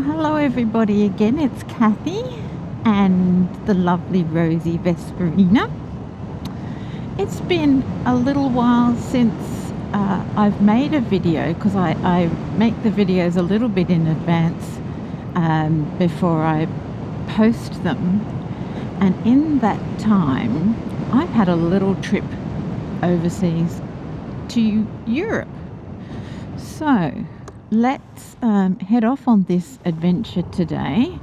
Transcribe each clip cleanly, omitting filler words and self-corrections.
Hello everybody again, it's Kathy and the lovely Rosie Vesparina. It's been a little while since I've made a video because I make the videos a little bit in advance before I post them, and in that time I've had a little trip overseas to Europe. So let's head off on this adventure today,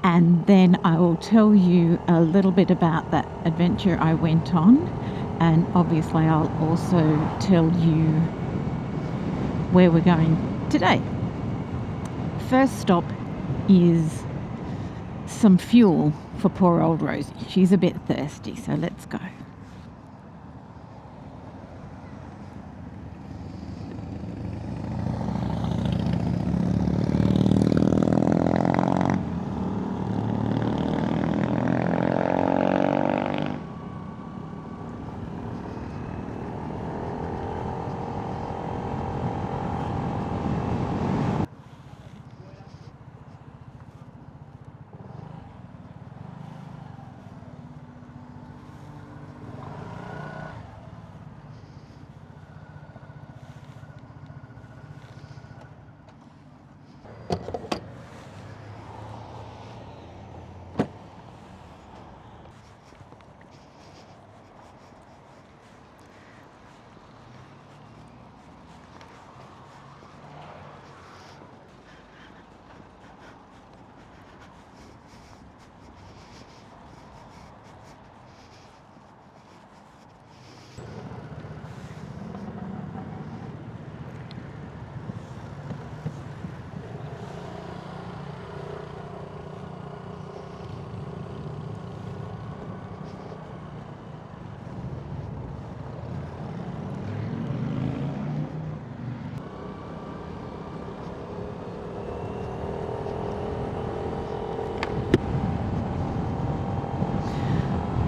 and then I will tell you a little bit about that adventure I went on, and obviously I'll also tell you where we're going today. First stop is some fuel for poor old Rosie. She's a bit thirsty, so let's go.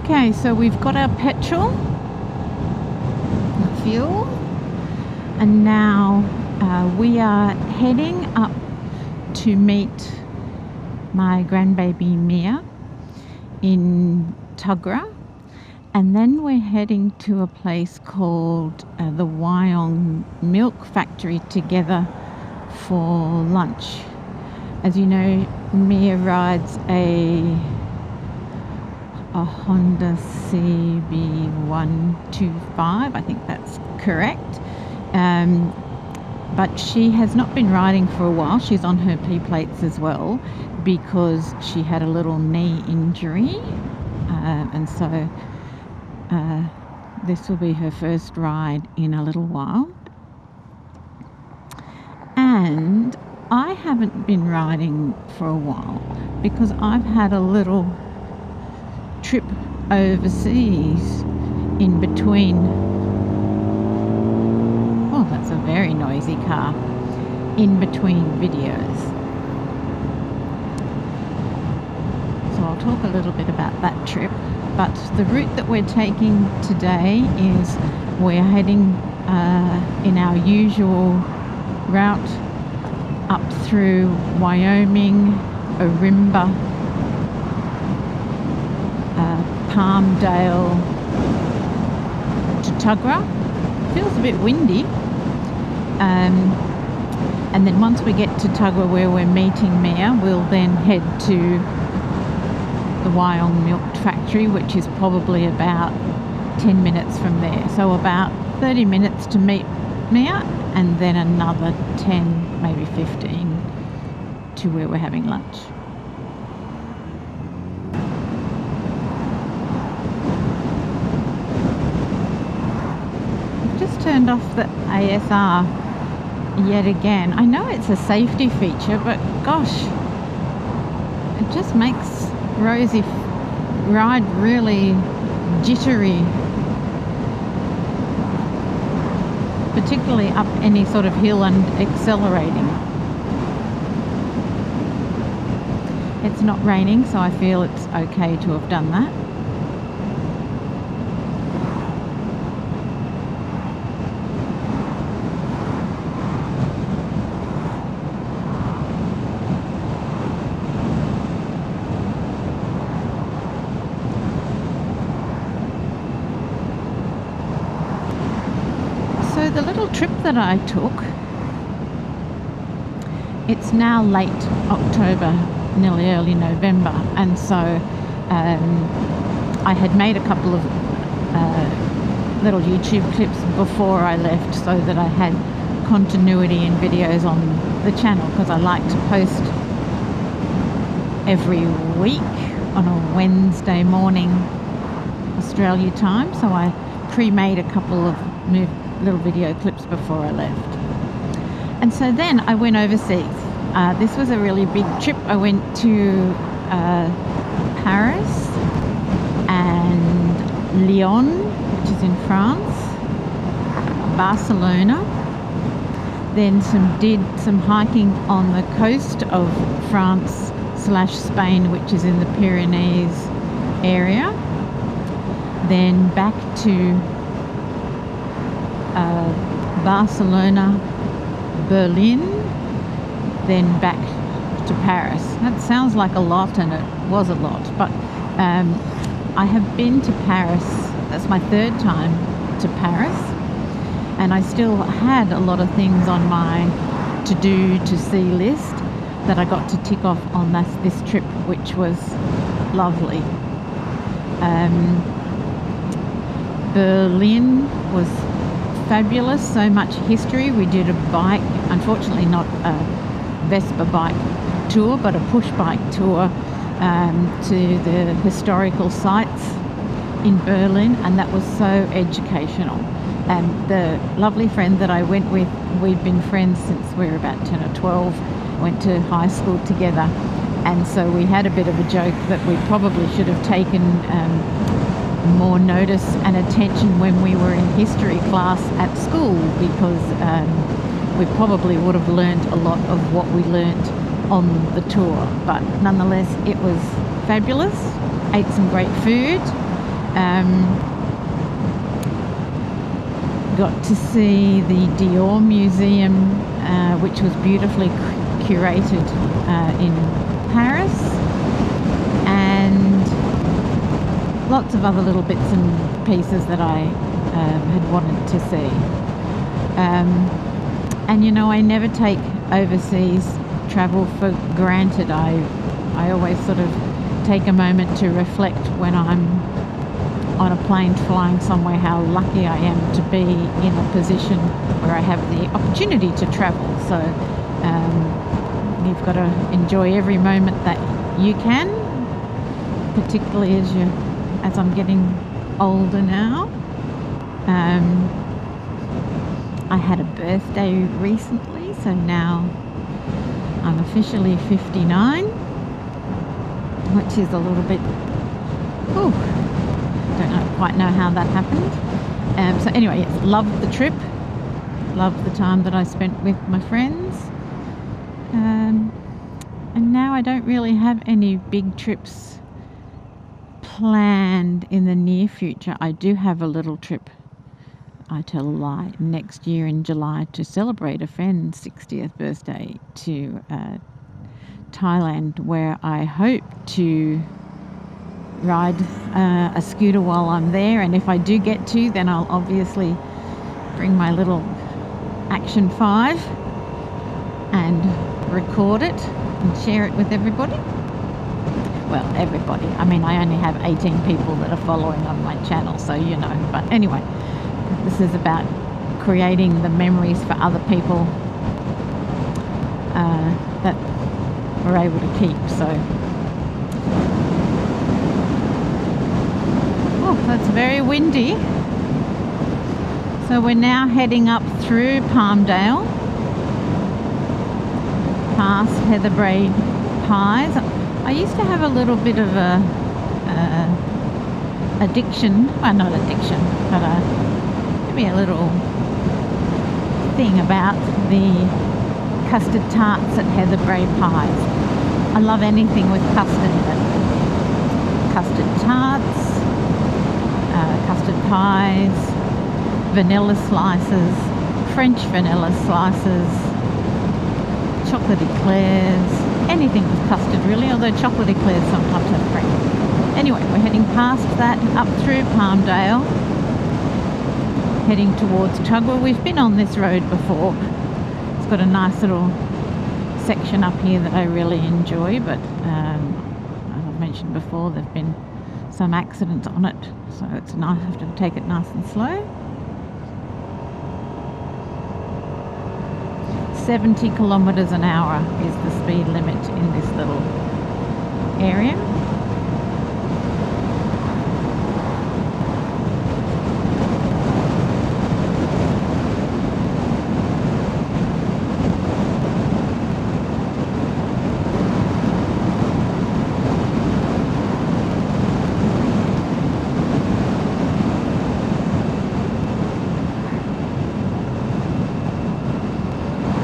Okay, so we've got our petrol, fuel, and now we are heading up to meet my grandbaby Mia in Tugra, and then we're heading to a place called the Wyong milk factory together for lunch. As you know, Mia rides a Honda CB125, I think that's correct, but she has not been riding for a while. She's on her P plates as well because she had a little knee injury, and so this will be her first ride in a little while. And I haven't been riding for a while because I've had a little trip overseas in between. Oh, that's a very noisy car. In between videos. So I'll talk a little bit about that trip, but the route that we're taking today is we're heading in our usual route up through Wyoming, Orimba, Palmdale to Tugra. Feels a bit windy, and then once we get to Tugra where we're meeting Mia, we'll then head to the Wyong milk factory, which is probably about 10 minutes from there, so about 30 minutes to meet Mia, and then another 10, maybe 15 to where we're having lunch. Turned off the ASR yet again. I know it's a safety feature, but gosh, it just makes Rosie ride really jittery, particularly up any sort of hill and accelerating. It's not raining, so I feel it's okay to have done that. the little trip that I took, it's now late October, nearly early November, and so I had made a couple of little YouTube clips before I left so that I had continuity in videos on the channel, because I like to post every week on a Wednesday morning Australia time. So I pre-made a couple of little video clips before I left. And so then I went overseas. This was a really big trip. I went to Paris and Lyon, which is in France, Barcelona, then did some hiking on the coast of France / Spain, which is in the Pyrenees area, then back to Barcelona, Berlin, then back to Paris. That sounds like a lot, and it was a lot, but I have been to Paris. That's my third time to Paris, and I still had a lot of things on my to-see list that I got to tick off on this trip, which was lovely. Berlin was fabulous, so much history. We did a bike, unfortunately not a Vespa bike tour, but a push bike tour to the historical sites in Berlin, and that was so educational. And the lovely friend that I went with, we've been friends since we were about 10 or 12, went to high school together, and so we had a bit of a joke that we probably should have taken more notice and attention when we were in history class at school, because we probably would have learned a lot of what we learnt on the tour. But nonetheless, it was fabulous. Ate some great food. Got to see the Dior Museum, which was beautifully curated in Paris, and lots of other little bits and pieces that I had wanted to see. And you know, I never take overseas travel for granted. I always sort of take a moment to reflect when I'm on a plane flying somewhere how lucky I am to be in a position where I have the opportunity to travel. So you've got to enjoy every moment that you can, particularly as I'm getting older now. I had a birthday recently, so now I'm officially 59, which is a little bit, don't quite know how that happened. So anyway, yes, loved the trip, loved the time that I spent with my friends, and now I don't really have any big trips planned in the near future. I do have a little trip, I tell a lie, next year in July to celebrate a friend's 60th birthday to Thailand, where I hope to ride a scooter while I'm there, and if I do get to, then I'll obviously bring my little Action 5 and record it and share it with everybody. Well, everybody. I mean, I only have 18 people that are following on my channel, so you know. But anyway, this is about creating the memories for other people that we're able to keep. So, that's very windy. So we're now heading up through Palmdale, past Heatherbrae Pies. I used to have a little bit of a addiction, well, not addiction, but maybe a little thing about the custard tarts at Heatherbrae Pies. I love anything with custard in it. Custard tarts, custard pies, vanilla slices, French vanilla slices, chocolate eclairs, anything with custard really, although chocolate eclairs sometimes have cream. Anyway, we're heading past that, up through Palmdale, heading towards Tugwell. We've been on this road before. It's got a nice little section up here that I really enjoy, but as I've mentioned before, there have been some accidents on it, so it's nice. I have to take it nice and slow. 70 kilometers an hour is the speed limit in this little area.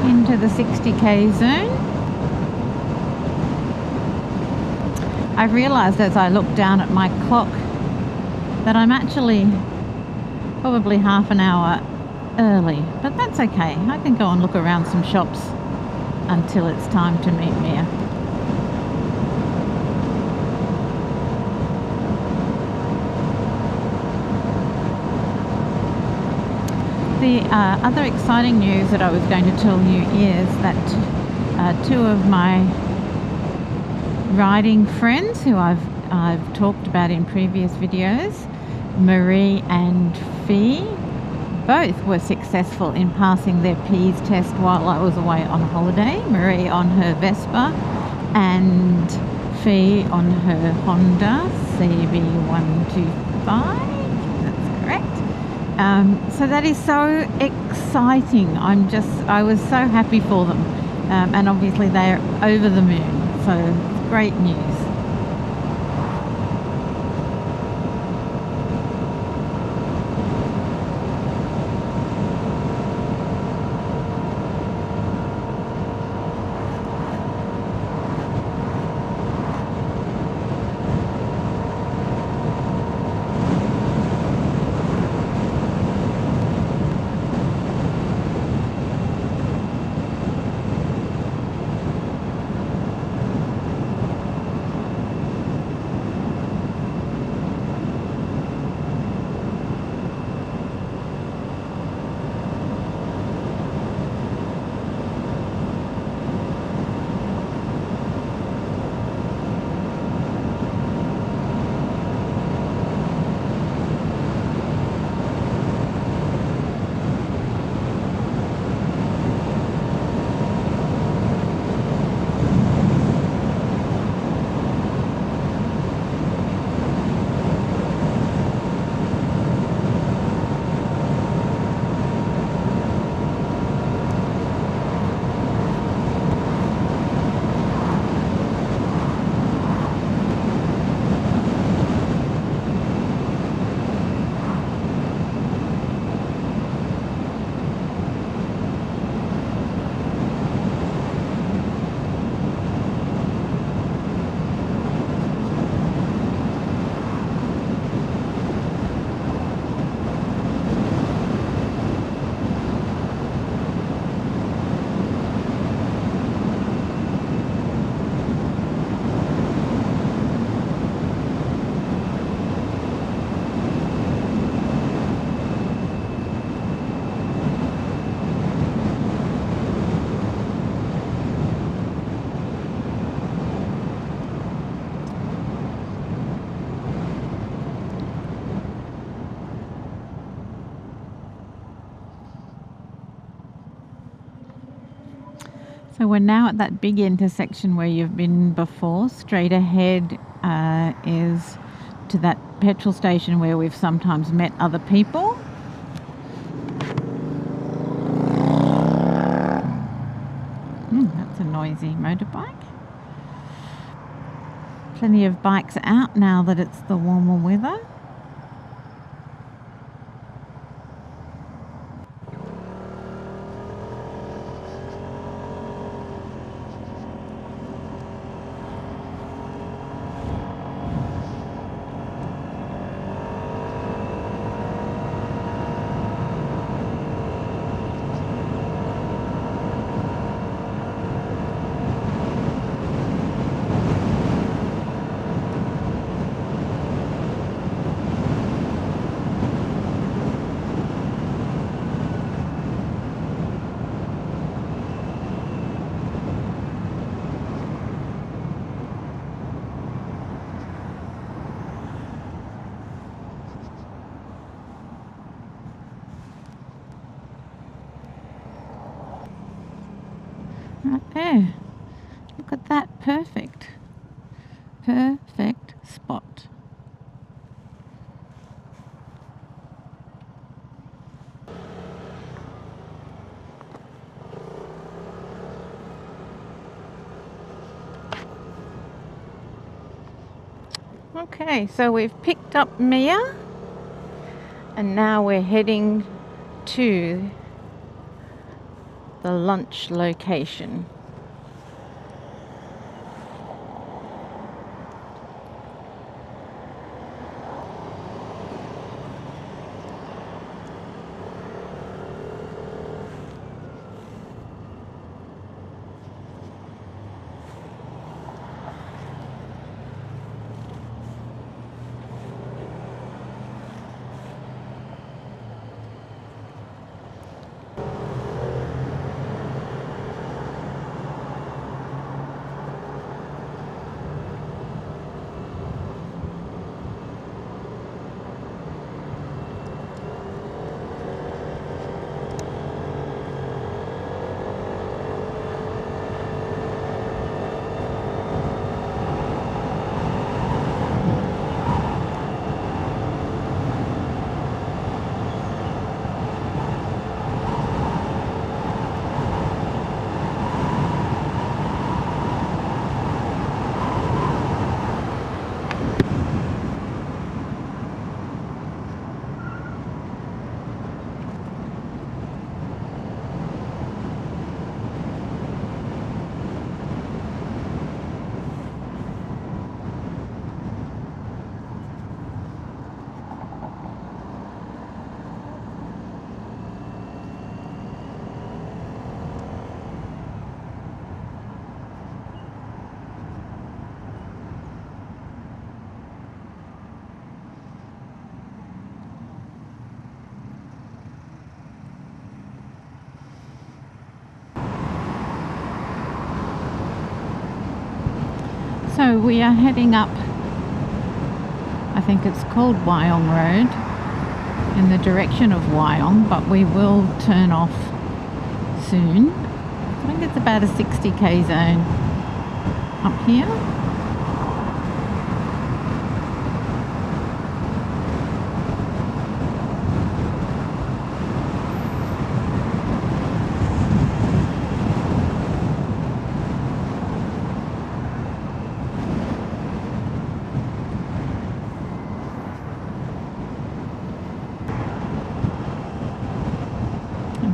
Into the 60k zone. I realised as I looked down at my clock that I'm actually probably half an hour early, but that's okay. I can go and look around some shops until it's time to meet Mia. The other exciting news that I was going to tell you is that two of my riding friends who I've talked about in previous videos, Marie and Fee, both were successful in passing their P's test while I was away on holiday. Marie on her Vespa and Fee on her Honda CB125. That's correct. So that is so exciting. I was so happy for them, and obviously they are over the moon, so it's great news. So we're now at that big intersection where you've been before. Straight ahead is to that petrol station where we've sometimes met other people. That's a noisy motorbike. Plenty of bikes out now that it's the warmer weather. Right there. Look at that. Perfect. Perfect spot. Okay, so we've picked up Mia and now we're heading to the lunch location. So we are heading up, I think it's called Wyong Road, in the direction of Wyong, but we will turn off soon. I think it's about a 60k zone up here.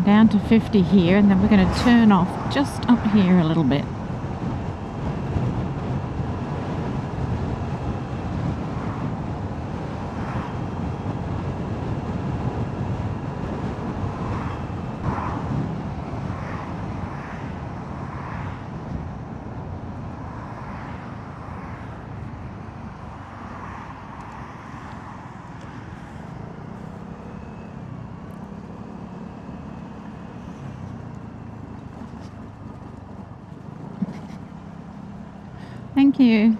Down to 50 here, and then we're going to turn off just up here a little bit. Thank you.